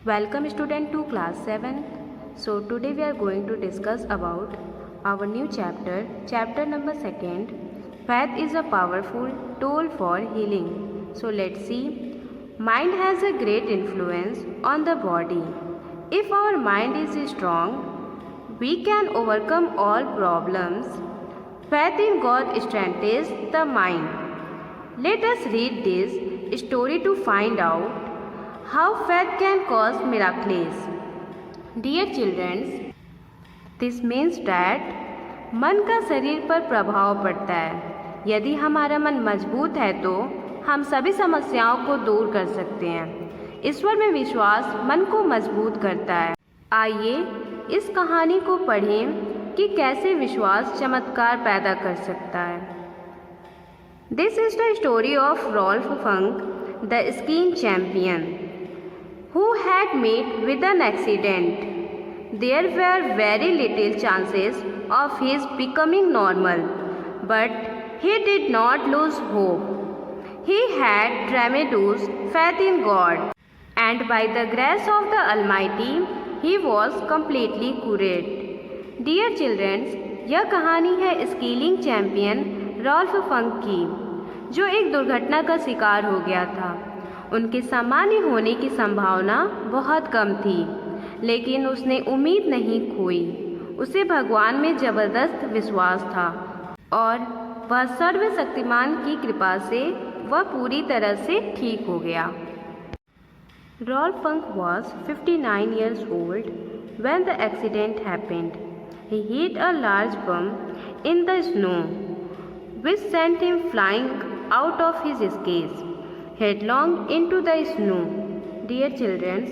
Welcome student to class 7. So today we are going to discuss about our new chapter number 2. Faith is a powerful tool for healing. So let's see. Mind has a great influence on the body. If our mind is strong, we can overcome all problems. Faith in God strengthens the mind. Let us read this story to find out how faith can cause miracles. Dear children, this means that मन का शरीर पर प्रभाव पड़ता है। यदि हमारा मन मजबूत है तो हम सभी समस्याओं को दूर कर सकते हैं। ईश्वर में विश्वास मन को मजबूत करता है। आइए इस कहानी को पढ़ें कि कैसे विश्वास चमत्कार पैदा कर सकता है। This is the story of Rolf Funk, the skiing champion, who had met with an accident. There were very little chances of his becoming normal, but he did not lose hope. He had tremendous faith in God, and by the grace of the Almighty, he was completely cured. Dear children, यह कहानी है skilling champion Rolf फंक की, जो एक दुर्घटना का शिकार हो गया था। उनके सामान्य होने की संभावना बहुत कम थी, लेकिन उसने उम्मीद नहीं खोई। उसे भगवान में ज़बरदस्त विश्वास था और वह सर्वशक्तिमान की कृपा से वह पूरी तरह से ठीक हो गया। Rolf Funk was 59 years old when the accident happened. He hit a large bump in the snow, which sent him flying out of his skates, headlong into the snow. Dear children,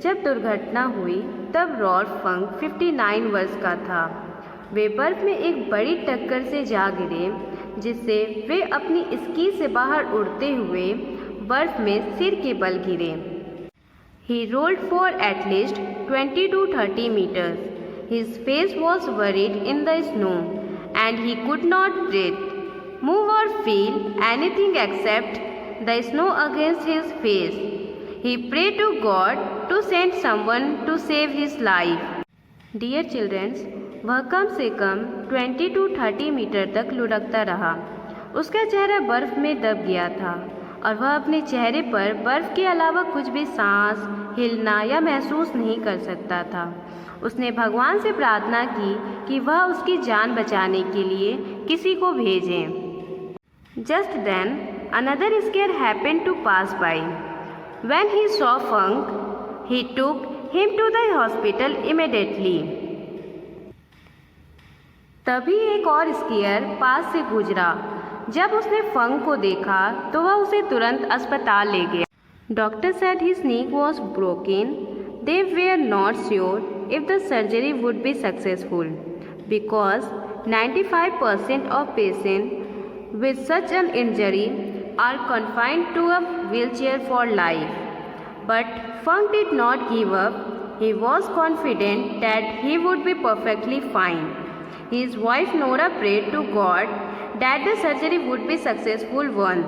जब दुर्घटना हुई तब Rolf फंक 59 वर्ष का था। वे बर्फ में एक बड़ी टक्कर से जा गिरे, जिससे वे अपनी स्की से बाहर उड़ते हुए बर्फ में सिर के बल गिरे। He rolled for at least 20 to 30 meters. His face was buried in the snow, and he could not breathe, move or feel anything except the snow against his face. He prayed to God to send someone to save his life. Dear children, वह कम से कम 20 to 30 metre तक लुढ़कता रहा। उसका चेहरा बर्फ में दब गया था और वह अपने चेहरे पर बर्फ के अलावा कुछ भी सांस हिलना या महसूस नहीं कर सकता था। उसने भगवान से प्रार्थना की कि वह उसकी जान बचाने के लिए किसी को भेजें। Just then, another scare happened to pass by. When he saw Funk, he took him to the hospital immediately. तभी एक और स्केयर पास से गुजरा। जब उसने फंक को देखा तो वह उसे तुरंत अस्पताल ले गया। Doctor said his knee was broken. They were not sure if the surgery would be successful because 95% of patients with such an injury are confined to a wheelchair for life. But Funk did not give up. He was confident that he would be perfectly fine. His wife Nora prayed to God that the surgery would be a successful one.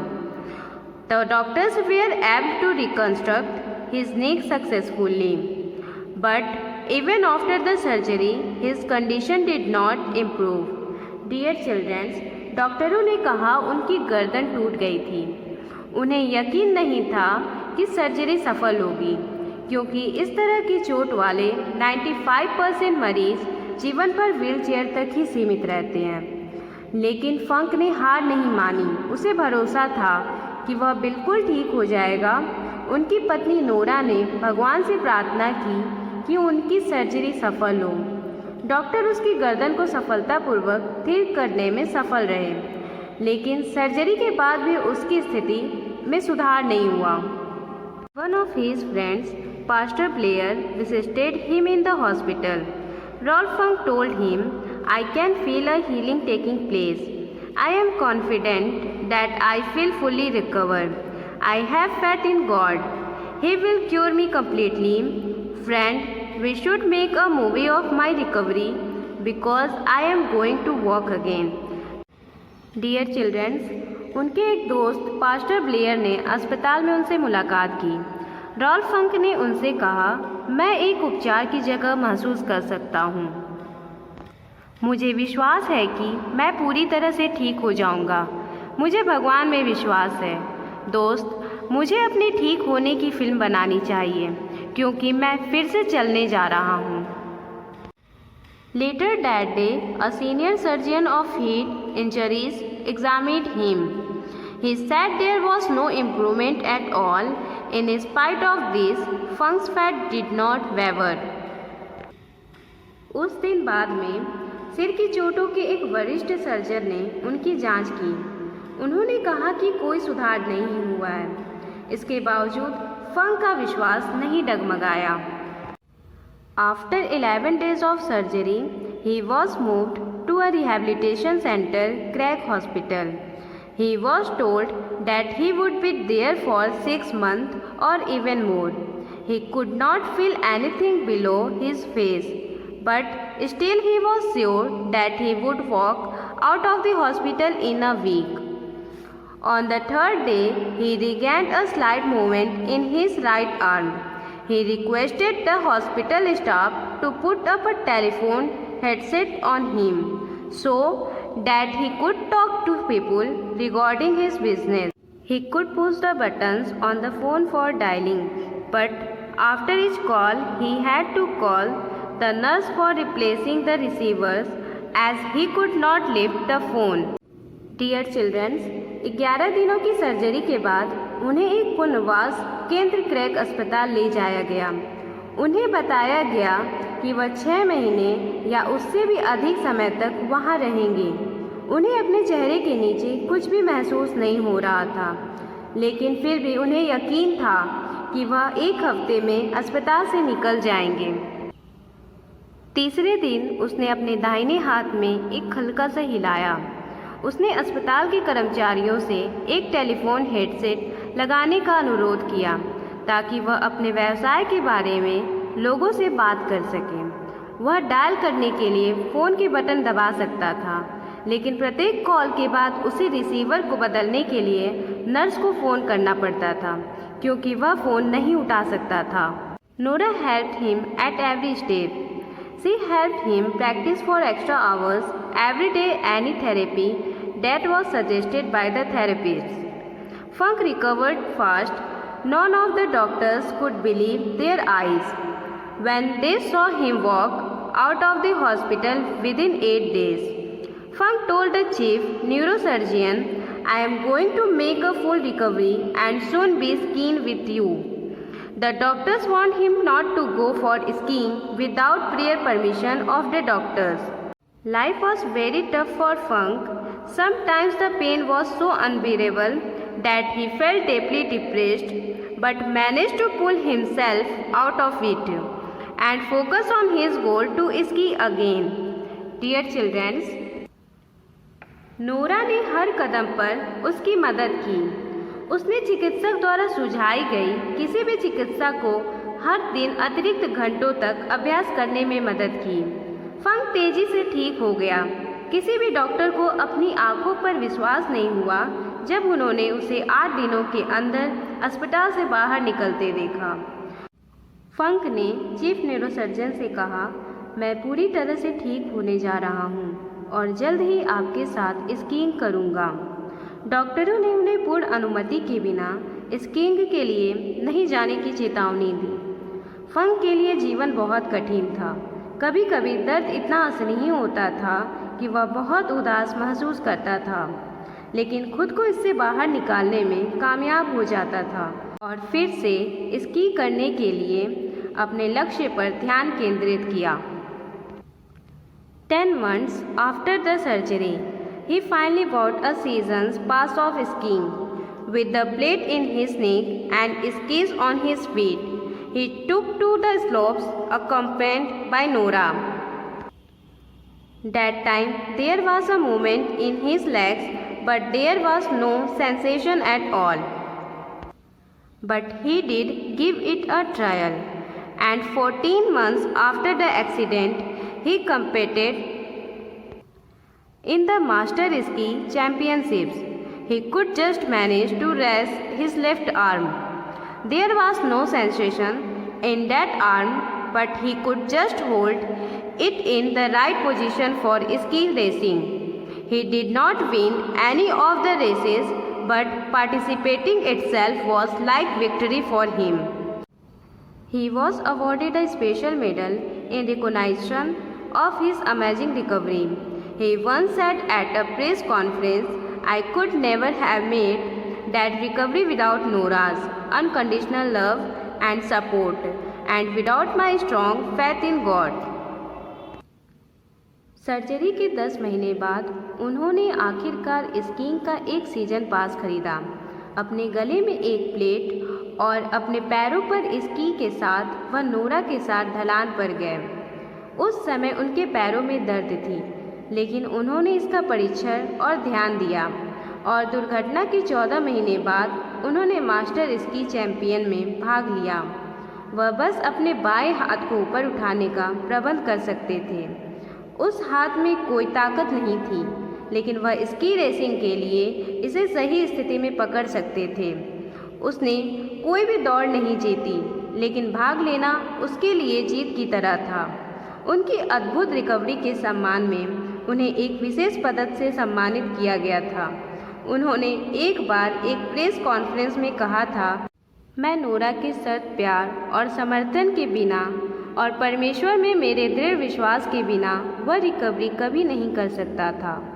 The doctors were able to reconstruct his neck successfully. But even after the surgery, his condition did not improve. Dear children, डॉक्टरों ने कहा उनकी गर्दन टूट गई थी। उन्हें यकीन नहीं था कि सर्जरी सफल होगी, क्योंकि इस तरह की चोट वाले 95% मरीज जीवन भर व्हीलचेयर तक ही सीमित रहते हैं। लेकिन फंक ने हार नहीं मानी। उसे भरोसा था कि वह बिल्कुल ठीक हो जाएगा। उनकी पत्नी नोरा ने भगवान से प्रार्थना की कि उनकी सर्जरी सफल हो। डॉक्टर उसकी गर्दन को सफलतापूर्वक ठीक करने में सफल रहे, लेकिन सर्जरी के बाद भी उसकी स्थिति में सुधार नहीं हुआ। One of his friends, Pastor Blair, visited him in the hospital. Rolf Funk told him, "I can feel a healing taking place. I am confident that I will fully recover. I have faith in God. He will cure me completely. Friend, we should make a movie of my recovery because I am going to walk again." Dear children, उनके एक दोस्त pastor Blair ने अस्पताल में उनसे मुलाकात की। Rolf फंक ने उनसे कहा, मैं एक उपचार की जगह महसूस कर सकता हूँ। मुझे विश्वास है कि मैं पूरी तरह से ठीक हो जाऊँगा। मुझे भगवान में विश्वास है। दोस्त, मुझे अपने ठीक होने की फिल्म बनानी चाहिए क्योंकि मैं फिर से चलने जा रहा हूँ। Later that day, a senior surgeon of head injuries examined him. He said there was no improvement at all. In spite of this, Funk's faith did not waver. उस दिन बाद में सिर की चोटों के एक वरिष्ठ सर्जन ने उनकी जांच की। उन्होंने कहा कि कोई सुधार नहीं हुआ है। इसके बावजूद फंक का विश्वास नहीं डगमगाया। After 11 days of surgery, he was moved to a rehabilitation center, Craig Hospital. He was told that he would be there for 6 months or even more. He could not feel anything below his face, but still he was sure that he would walk out of the hospital in a week. On the third day, he regained a slight movement in his right arm. He requested the hospital staff to put up a telephone headset on him so that he could talk to people regarding his business. He could push the buttons on the phone for dialing, but after each call, he had to call the nurse for replacing the receivers as he could not lift the phone. Dear children, 11 दिनों की surgery के बाद उन्हें एक पुनर्वास केंद्र Craig अस्पताल ले जाया गया। उन्हें बताया गया कि वह 6 महीने या उससे भी अधिक समय तक वहां रहेंगे। उन्हें अपने चेहरे के नीचे कुछ भी महसूस नहीं हो रहा था, लेकिन फिर भी उन्हें यकीन था कि वह 1 हफ्ते में अस्पताल से निकल जाएंगे। तीसरे दिन उसने अपने दाहिने हाथ में एक हल्का सा हिलाया। उसने अस्पताल के कर्मचारियों से एक टेलीफोन हेडसेट लगाने का अनुरोध किया ताकि वह अपने व्यवसाय के बारे में लोगों से बात कर सके। वह डायल करने के लिए फ़ोन के बटन दबा सकता था, लेकिन प्रत्येक कॉल के बाद उसे रिसीवर को बदलने के लिए नर्स को फ़ोन करना पड़ता था क्योंकि वह फ़ोन नहीं उठा सकता था। Nora helped him at every step. She helped him practice for extra hours every day any therapy that was suggested by the therapist. Funk recovered fast. None of the doctors could believe their eyes when they saw him walk out of the hospital within 8 days. Funk told the chief neurosurgeon, I am going to make a full recovery and soon be skiing with you. The doctors want him not to go for skiing without prior permission of the doctors. Life was very tough for Funk. Sometimes the pain was so unbearable that he felt deeply depressed, but managed to pull himself out of it and focus on his goal to ski again. Dear children, Nora ने हर कदम पर उसकी मदद की। उसने चिकित्सक द्वारा सुझाई गई किसी भी चिकित्सा को हर दिन अतिरिक्त घंटों तक अभ्यास करने में मदद की। फंक तेजी से ठीक हो गया। किसी भी डॉक्टर को अपनी आंखों पर विश्वास नहीं हुआ जब उन्होंने उसे 8 दिनों के अंदर अस्पताल से बाहर निकलते देखा। फंक ने चीफ न्यूरोसर्जन से कहा, मैं पूरी तरह से ठीक होने जा रहा हूँ और जल्द ही आपके साथ स्कीइंग करूँगा। डॉक्टरों ने उन्हें पूर्ण अनुमति के बिना स्कीइंग के लिए नहीं जाने की चेतावनी दी। फंक के लिए जीवन बहुत कठिन था। कभी कभी दर्द इतना असहनीय होता था कि वह बहुत उदास महसूस करता था, लेकिन खुद को इससे बाहर निकालने में कामयाब हो जाता था और फिर से स्की करने के लिए अपने लक्ष्य पर ध्यान केंद्रित किया। 10 months after the surgery, he finally bought a season's pass of skiing. With the blade in his neck and skis on his feet, he took to the slopes accompanied by Nora. That time there was a movement in his legs, but there was no sensation at all. But he did give it a trial, and 14 months after the accident, he competed in the Master Ski Championships. He could just manage to raise his left arm. There was no sensation in that arm, but he could just hold it in the right position for ski racing. He did not win any of the races, but participating itself was like victory for him. He was awarded a special medal in recognition of his amazing recovery. He once said at a press conference, "I could never have made that recovery without Nora's unconditional love and support, and without my strong faith in God." Surgery के 10 महीने बाद उन्होंने आखिरकार skiing का एक season पास खरीदा। अपने गले में एक प्लेट और अपने पैरों पर स्की के साथ वह नोरा के साथ ढलान पर गए। उस समय उनके पैरों में दर्द थी, लेकिन उन्होंने इसका परीक्षण और ध्यान दिया और दुर्घटना के 14 महीने बाद उन्होंने मास्टर स्की चैंपियन में भाग लिया। वह बस अपने बाएं हाथ को ऊपर उठाने का प्रबंध कर सकते थे। उस हाथ में कोई ताकत नहीं थी, लेकिन वह स्की रेसिंग के लिए इसे सही स्थिति में पकड़ सकते थे। उसने कोई भी दौड़ नहीं जीती, लेकिन भाग लेना उसके लिए जीत की तरह था। उनकी अद्भुत रिकवरी के सम्मान में उन्हें एक विशेष पदक से सम्मानित किया गया था। उन्होंने एक बार एक प्रेस कॉन्फ्रेंस में कहा था, "मैं नोरा के सख्त प्यार और समर्थन के बिना और परमेश्वर में मेरे दृढ़ विश्वास के बिना वह रिकवरी कभी नहीं कर सकता था।"